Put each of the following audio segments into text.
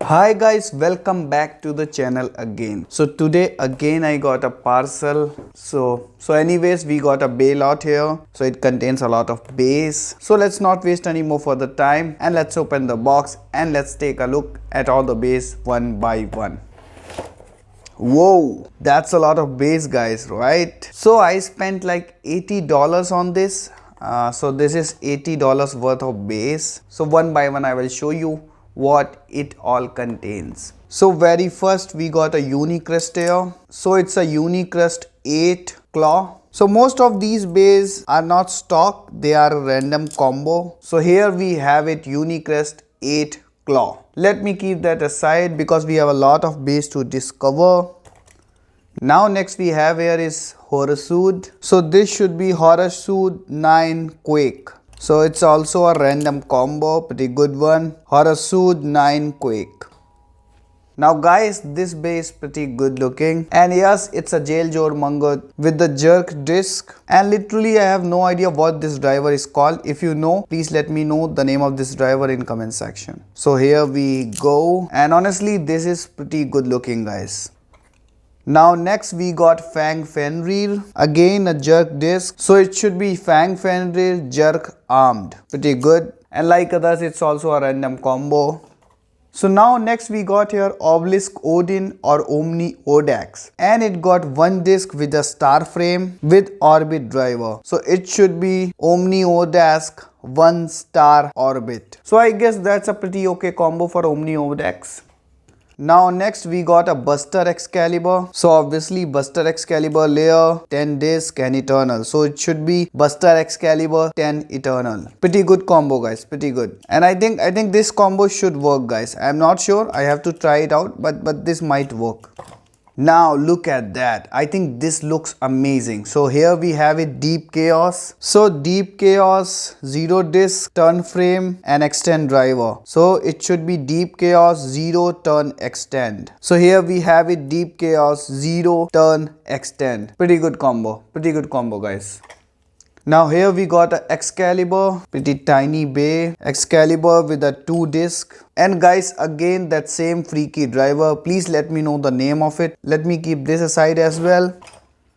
Hi guys, welcome back to the channel again. So today again I got a parcel. So anyways, we got a bay lot here. So it contains a lot of bays. So let's not waste any more further time and let's open the box and let's take a look at all the bays one by one. Whoa, that's a lot of bays guys, right? So I spent like $80 on this. So this is $80 worth of bays. So one by one I will show you what it all contains. So very first we got a Unicrest here. So it's a Unicrest 8 claw. So most of these bays are not stock, they are a random combo. So here we have it, Unicrest 8 claw. Let me keep that aside because we have a lot of bays to discover. Now next we have here is Horasude. So this should be Horasude 9 Quake. So it's also a random combo, pretty good one. Horasude 9 Quake. Now guys, this bay is pretty good looking, and yes, it's a Jailjour Mungo with the jerk disc, and literally I have no idea what this driver is called. If you know, please let me know the name of this driver in comment section. So here we go, and honestly this is pretty good looking guys. Now next we got Fang Fenrir, again a jerk disc, so it should be Fang Fenrir jerk armed, pretty good, and like others it's also a random combo. So now next we got here Obelisk Odin or Omni Odax, and it got one disc with a star frame with orbit driver, so it should be Omni Odax 1 star orbit. So I guess that's a pretty okay combo for Omni Odax. Now next we got a Buster Excalibur. So obviously Buster Excalibur layer 10 disc and eternal. So it should be Buster Excalibur 10 eternal. Pretty good combo guys, pretty good. And I think this combo should work guys. I'm not sure, I have to try it out, but this might work. Now look at that, I think this looks amazing. So here we have it, Deep Chaos. So Deep Chaos 0 disc turn frame and extend driver. So it should be Deep Chaos 0 turn extend. So here we have it, Deep Chaos 0 turn extend. Pretty good combo guys. Now here we got a Excalibur, pretty tiny bay, Excalibur with a 2 disc. And guys, again that same freaky driver, please let me know the name of it. Let me keep this aside as well.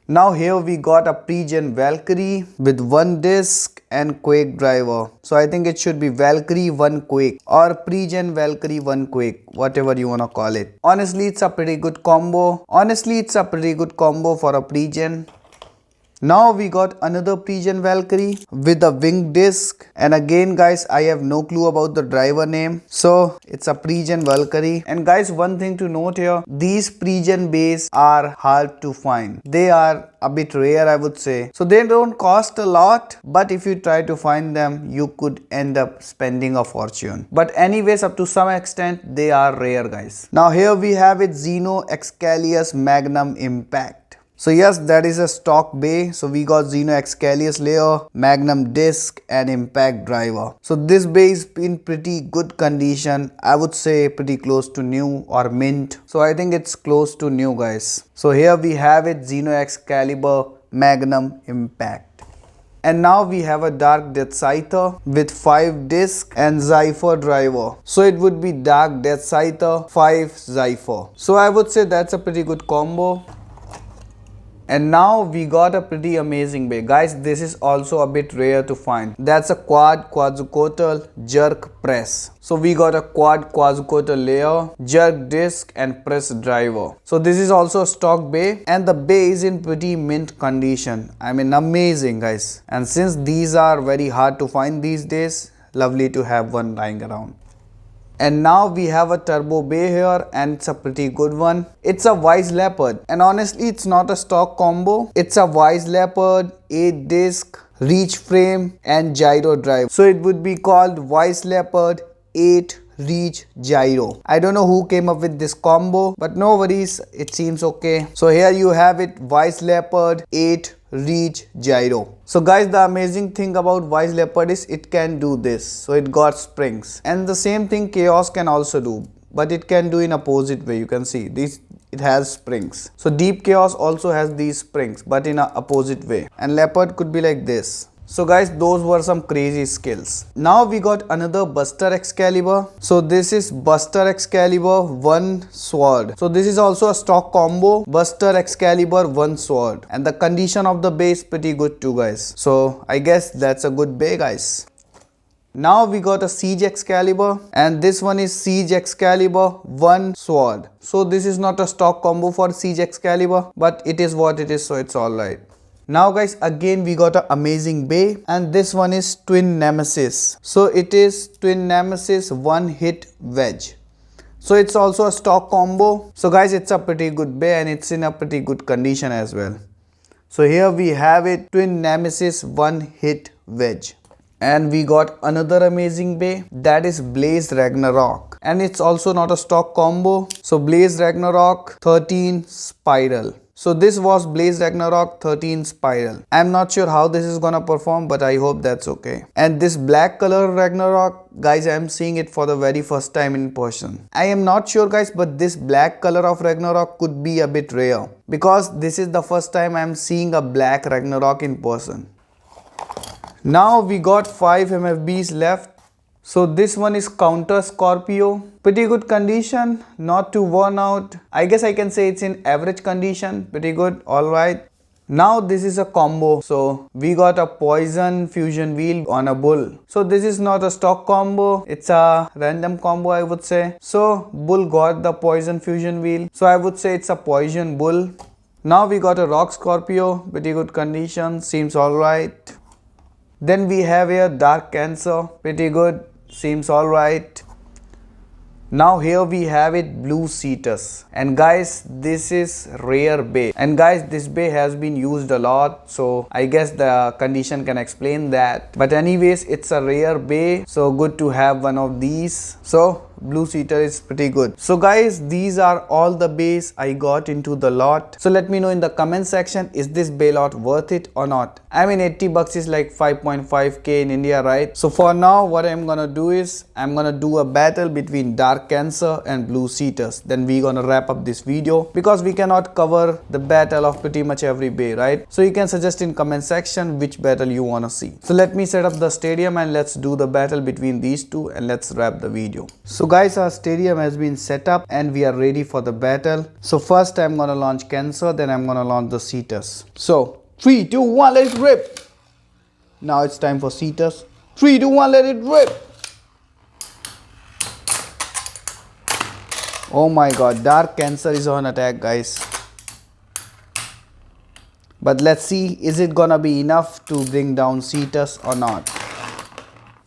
Now here we got a Pre-Gen Valkyrie with 1 disc and Quake driver. So I think it should be Valkyrie 1 Quake or Pre-Gen Valkyrie 1 Quake, whatever you wanna call it. Honestly it's a pretty good combo. For a Pre-Gen. Now we got another Pre-Gen Valkyrie with a wing disc, and again guys I have no clue about the driver name, so it's a Pre-Gen Valkyrie. And guys, one thing to note here, these Pre-Gen bays are hard to find. They are a bit rare I would say. So they don't cost a lot, but if you try to find them you could end up spending a fortune. But anyways, up to some extent they are rare guys. Now here we have it, Xeno Excalius Magnum Impact. So yes, that is a stock bay. So we got Xeno Excalius layer, Magnum disc and impact driver. So this bay is in pretty good condition. I would say pretty close to new or mint. So I think it's close to new guys. So here we have it, Xeno Excalibur Magnum Impact. And now we have a Dark Death Scyther with 5 disc and Zypher driver. So it would be Dark Death Scyther 5 Zypher. So I would say that's a pretty good combo. And now we got a pretty amazing bay. Guys, this is also a bit rare to find. That's a quad quadricotal jerk press. So we got a quad quadricotal layer, jerk disc and press driver. So this is also a stock bay, and the bay is in pretty mint condition. I mean, amazing guys. And since these are very hard to find these days, lovely to have one lying around. And now we have a turbo bay here, and it's a pretty good one. It's a Wise Leopard, and honestly it's not a stock combo. It's a Wise Leopard 8 disc, reach frame and gyro drive. So it would be called Wise Leopard 8 reach gyro. I don't know who came up with this combo, but no worries, it seems okay. So here you have it, Wise Leopard 8 reach gyro. So guys, the amazing thing about Wise Leopard is it can do this. So it got springs, and the same thing Chaos can also do, but it can do in opposite way. You can see this, it has springs. So Deep Chaos also has these springs, but in a opposite way, and Leopard could be like this. So guys, those were some crazy skills. Now we got another Buster Excalibur. So this is Buster Excalibur 1 sword. So this is also a stock combo, Buster Excalibur 1 sword. And the condition of the base pretty good too guys. So I guess that's a good bay guys. Now we got a Siege Excalibur, and this one is Siege Excalibur 1 sword. So this is not a stock combo for Siege Excalibur, but it is what it is, so it's alright. Now guys, again we got an amazing bay, and this one is Twin Nemesis. So it is Twin Nemesis 1 hit wedge. So it's also a stock combo. So guys, it's a pretty good bay and it's in a pretty good condition as well. So here we have it, Twin Nemesis 1 hit wedge. And we got another amazing bay, that is Blaze Ragnarok, and it's also not a stock combo. So Blaze Ragnarok 13 spiral. So this was Blaze Ragnarok 13 spiral. I'm not sure how this is gonna perform, but I hope that's okay. And this black color Ragnarok, guys, I'm seeing it for the very first time in person. I am not sure guys, but this black color of Ragnarok could be a bit rare, because this is the first time I'm seeing a black Ragnarok in person. Now we got 5 MFBs left. So this one is Counter Scorpio. Pretty good condition, not too worn out. I guess I can say it's in average condition. Pretty good, alright. Now this is a combo. So we got a Poison Fusion Wheel on a Bull. So this is not a stock combo. It's a random combo I would say. So Bull got the Poison Fusion Wheel. So I would say it's a Poison Bull. Now we got a Rock Scorpio. Pretty good condition, seems alright. Then we have here Dark Cancer, pretty good, seems alright. Now here we have it, Blue Cetus, and guys, this is rare bay, and guys, this bay has been used a lot, so I guess the condition can explain that. But anyways, it's a rare bay, so good to have one of these. So Blue Cetus is pretty good. So guys, these are all the bays I got into the lot. So let me know in the comment section, is this bay lot worth it or not? I mean, 80 bucks is like 5.5k in India, right? So for now, what I'm gonna do is I'm gonna do a battle between Dark Cancer and Blue Cetus. Then we're gonna wrap up this video, because we cannot cover the battle of pretty much every bay, right? So you can suggest in comment section which battle you wanna see. So let me set up the stadium and let's do the battle between these two, and let's wrap the video. So guys, our stadium has been set up and we are ready for the battle. So first I'm gonna launch Cancer, then I'm gonna launch the Cetus. So 3, 2, 1, let it rip. Now it's time for Cetus. 3, 2, 1, let it rip. Oh my god, Dark Cancer is on attack guys. But let's see, is it gonna be enough to bring down Cetus or not?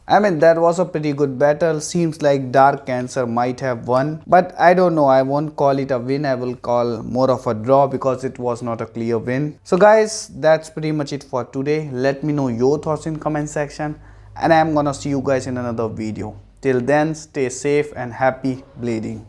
I mean, that was a pretty good battle. Seems like Dark Cancer might have won, but I don't know. I won't call it a win. I will call more of a draw, because it was not a clear win. So guys, that's pretty much it for today. Let me know your thoughts in comment section, and I'm gonna see you guys in another video. Till then, stay safe and happy blading.